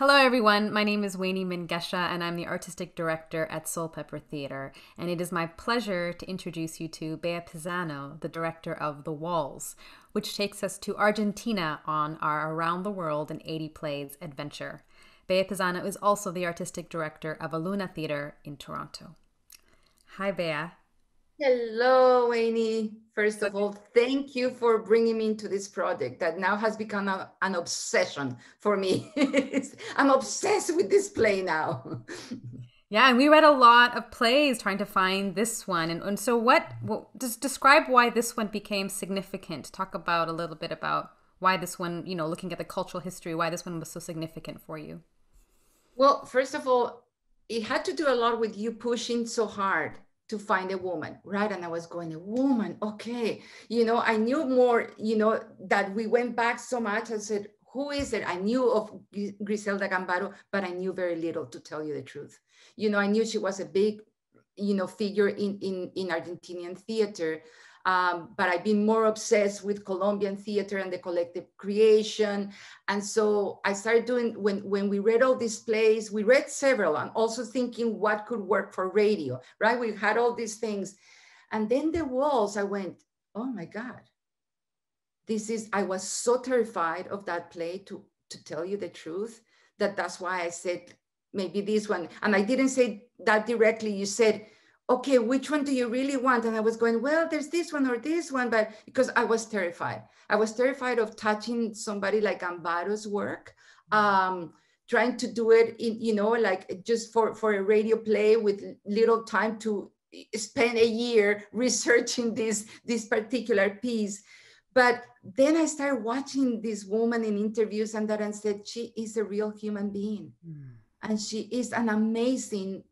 Hello, everyone. My name is Wayne Mengesha, and I'm the artistic director at Soul Pepper Theater. And it is my pleasure to introduce you to Bea Pizano, the director of The Walls, which takes us to Argentina on our Around the World in 80 Plays adventure. Bea Pizano is also the artistic director of Aluna Theater in Toronto. Hi, Bea. Hello, Wayne. First So of all, thank you for bringing me into this project that now has become an obsession for me. I'm obsessed with this play now. Yeah, and we read a lot of plays trying to find this one. And so just describe why this one became significant. Talk about a little bit about why this one, looking at the cultural history, why this one was so significant for you. Well, first of all, it had to do a lot with you pushing so hard to find a woman, right? And I was going, a woman, okay. I knew more, that we went back so much. I said, who is it? I knew of Griselda Gambaro, but I knew very little, to tell you the truth. I knew she was a big, figure in Argentinian theater. But I've been more obsessed with Colombian theater and the collective creation. And so I started doing, when we read all these plays, we read several, and also thinking what could work for radio, right? We had all these things. And then The Walls, I went, oh my God, I was so terrified of that play, to tell you the truth, that's why I said, maybe this one. And I didn't say that directly. You said, okay, which one do you really want? And I was going, well, there's this one or this one, but because I was terrified. I was terrified of touching somebody like Gambaro's work, trying to do it in, like just for a radio play with little time to spend a year researching this particular piece. But then I started watching this woman in interviews and said, she is a real human being. And she is an amazing,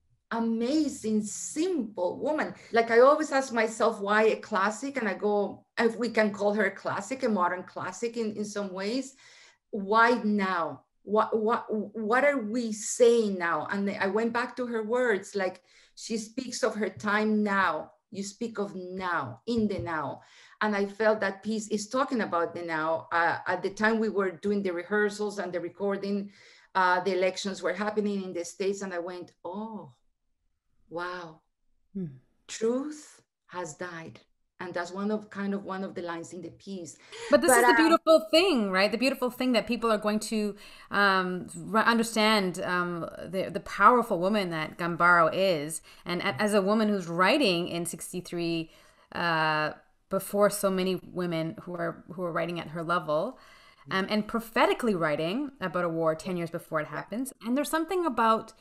simple woman. Like, I always ask myself, why a classic? And I go, if we can call her a classic, a modern classic in some ways, why now? What are we saying now? And I went back to her words, like, she speaks of her time now. You speak of now, in the now. And I felt that piece is talking about the now. At the time we were doing the rehearsals and the recording, the elections were happening in the States, and I went, oh, wow, truth has died. And that's one of the lines in the piece. But this But is the beautiful thing, right? The beautiful thing that people are going to understand the powerful woman that Gambaro is. And as a woman who's writing in 63, before so many women who are writing at her level, and prophetically writing about a war 10 years before it happens. And there's something about,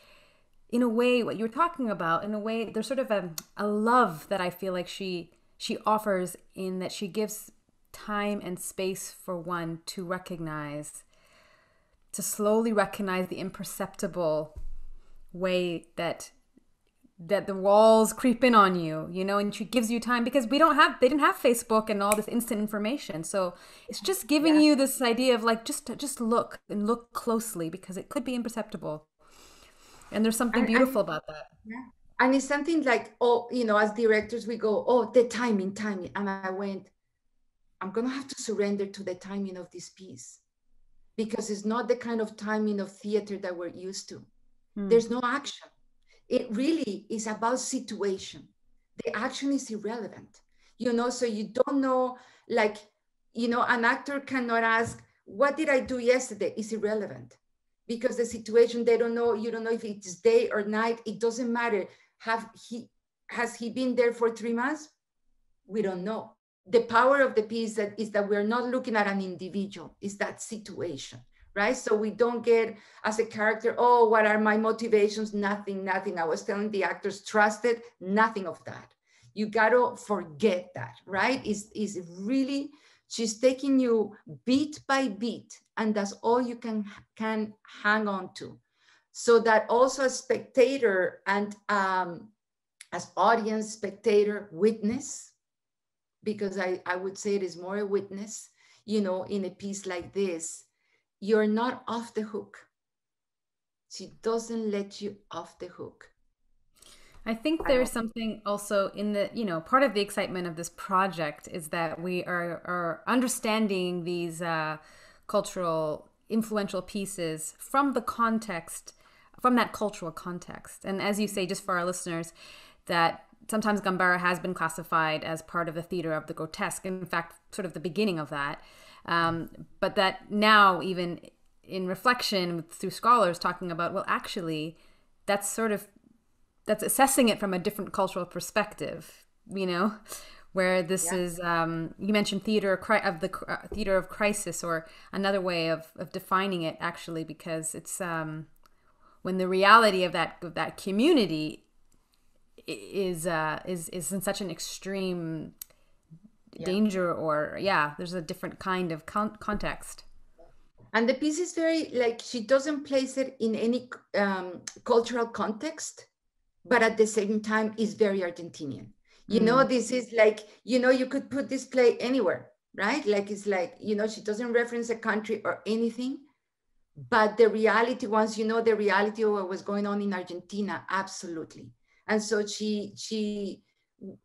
in a way, what you're talking about, in a way, there's sort of a love that I feel like she offers, in that she gives time and space for one to slowly recognize the imperceptible way that the walls creep in on you, and she gives you time, because they didn't have Facebook and all this instant information. So it's just giving you this idea of, like, just look and look closely, because it could be imperceptible. And there's something beautiful about that. yeah. And it's something like, oh, as directors, we go, oh, the timing. And I went, I'm going to have to surrender to the timing of this piece, because it's not the kind of timing of theater that we're used to. There's no action. It really is about situation. The action is irrelevant, so you don't know, like, an actor cannot ask, what did I do yesterday? It's irrelevant, because the situation, they don't know, you don't know if it's day or night, it doesn't matter. Has he been there for 3 months? We don't know. The power of the piece is that we're not looking at an individual, it's that situation. Right? So we don't get, as a character, oh, what are my motivations? Nothing. I was telling the actors, trust it, nothing of that. You got to forget that, right? Is really, she's taking you beat by beat, and that's all you can hang on to. So that also as spectator and as audience, spectator, witness, because I would say it is more a witness, in a piece like this, you're not off the hook. She doesn't let you off the hook. I think there's something also in the, part of the excitement of this project is that we are understanding these cultural influential pieces from the context, from that cultural context. And as you say, just for our listeners, that sometimes Gambaro has been classified as part of the theater of the grotesque, in fact, sort of the beginning of that. But that now, even in reflection through scholars talking about, well, actually, that's assessing it from a different cultural perspective, where this is, you mentioned theater of crisis, or another way of defining it, actually, because it's when the reality of that community is in such an extreme danger, or there's a different kind of context. And the piece is very, like, she doesn't place it in any cultural context, but at the same time is very Argentinian. This is like, you could put this play anywhere, right? Like, it's like, she doesn't reference a country or anything, but the reality, once the reality of what was going on in Argentina, absolutely. And so she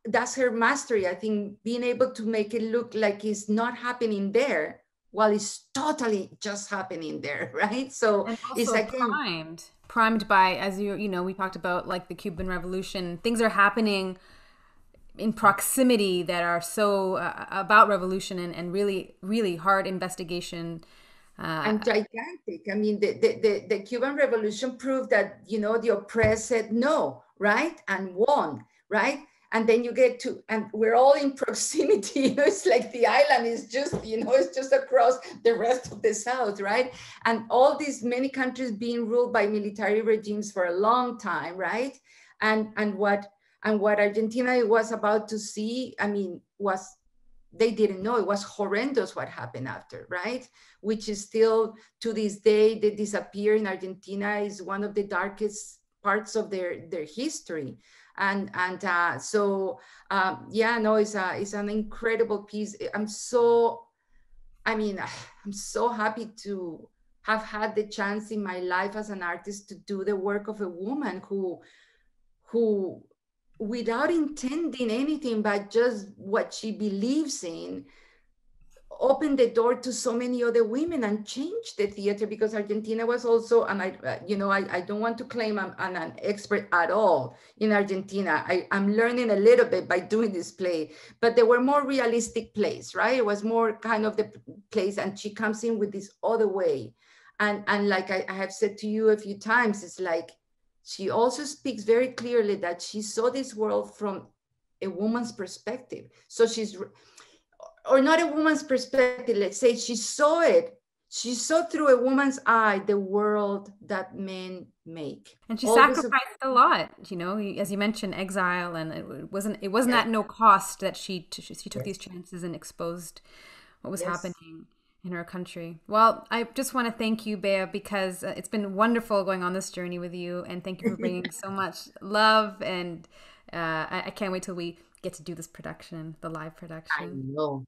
that's her mastery, I think, being able to make it look like it's not happening there, while it's totally just happening there, right? So and also it's again primed by, as we talked about, like the Cuban Revolution. Things are happening in proximity that are so about revolution, and really, really hard investigation. And gigantic. I mean, the Cuban Revolution proved that, the oppressed said no, right? And won, right? And then you get to, and we're all in proximity. It's like the island is just, it's just across the rest of the South, right? And all these many countries being ruled by military regimes for a long time, right? And what Argentina was about to see, I mean, they didn't know. It was horrendous what happened after, right? Which is still to this day, the disappear in Argentina is one of the darkest parts of their history. It's an incredible piece. I'm so happy to have had the chance in my life as an artist to do the work of a woman who without intending anything but just what she believes in, opened the door to so many other women and changed the theater, because Argentina was also, and I don't want to claim I'm an expert at all in Argentina. I'm learning a little bit by doing this play, but there were more realistic plays, right? It was more kind of the plays, and she comes in with this other way. And like I have said to you a few times, it's like, she also speaks very clearly that she saw this world from a woman's perspective. So or not a woman's perspective, let's say she saw through a woman's eye the world that men make. And she sacrificed a lot, as you mentioned, exile, and it wasn't at no cost that she took these chances and exposed what was happening in her country. Well, I just want to thank you, Bea, because it's been wonderful going on this journey with you, and thank you for bringing so much love, and I can't wait till we get to do this production, the live production. I know.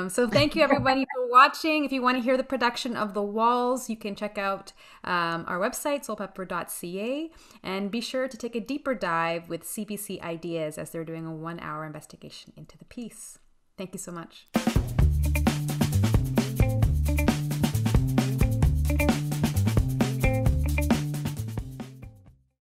So thank you, everybody, for watching. If you want to hear the production of The Walls, you can check out our website, soulpepper.ca, and be sure to take a deeper dive with CBC Ideas as they're doing a 1-hour investigation into the piece. Thank you so much.